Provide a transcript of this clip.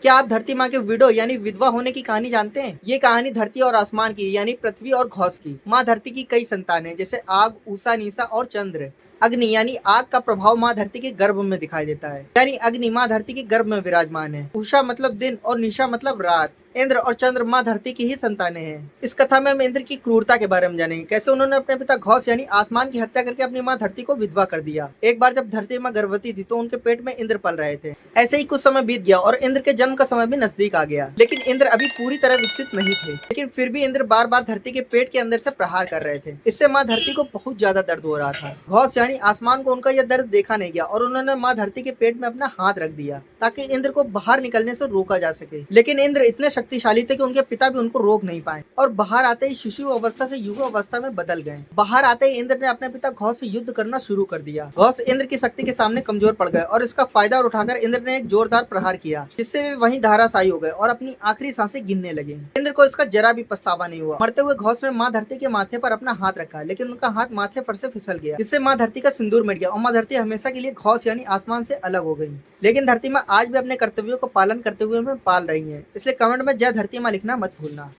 क्या आप धरती माँ के विडो यानी विधवा होने की कहानी जानते हैं? ये कहानी धरती और आसमान की यानी पृथ्वी और घौस की। माँ धरती की कई संतानें जैसे आग, उषा, निशा और चंद्र। अग्नि यानी आग का प्रभाव माँ धरती के गर्भ में दिखाई देता है, यानी अग्नि माँ धरती के गर्भ में विराजमान है। उषा मतलब दिन और निशा मतलब रात। इंद्र और चंद्र माँ धरती की ही संतानें हैं। इस कथा में हम इंद्र की क्रूरता के बारे में जानेंगे, कैसे उन्होंने अपने पिता घौस यानी आसमान की हत्या करके अपनी माँ धरती को विधवा कर दिया। एक बार जब धरती माँ गर्भवती थी तो उनके पेट में इंद्र पल रहे थे। ऐसे ही कुछ समय बीत गया और इंद्र के जन्म का समय भी नजदीक आ गया, लेकिन इंद्र अभी पूरी तरह विकसित नहीं थे। लेकिन फिर भी इंद्र बार बार धरती के पेट के अंदर से प्रहार कर रहे थे। इससे माँ धरती को बहुत ज्यादा दर्द हो रहा था। घौस यानी आसमान को उनका यह दर्द देखा नहीं गया और उन्होंने माँ धरती के पेट में अपना हाथ रख दिया ताकि इंद्र को बाहर निकलने से रोका जा सके। लेकिन इंद्र इतने शक्तिशाली थे कि उनके पिता भी उनको रोक नहीं पाए और बाहर आते ही शिशु अवस्था से युवा अवस्था में बदल गए। बाहर आते ही इंद्र ने अपने पिता घौस से युद्ध करना शुरू कर दिया। घौस इंद्र की शक्ति के सामने कमजोर पड़ गए और इसका फायदा उठाकर इंद्र ने एक जोरदार प्रहार किया, जिससे वे वहीं धराशायी हो गए और अपनी आखिरी सांसें गिनने लगे। इंद्र को इसका जरा भी पछतावा नहीं हुआ। मरते हुए घौस ने माँ धरती के माथे पर अपना हाथ रखा, लेकिन उनका हाथ माथे पर से फिसल गया, जिससे माँ धरती का सिंदूर मिट गया और माँ धरती हमेशा के लिए घौस यानी आसमान से अलग हो गई। लेकिन धरती माँ आज भी अपने कर्तव्यों को पालन करते हुए हमें पाल रही है। इसलिए कमेंट में जय धरती माँ लिखना मत भूलना।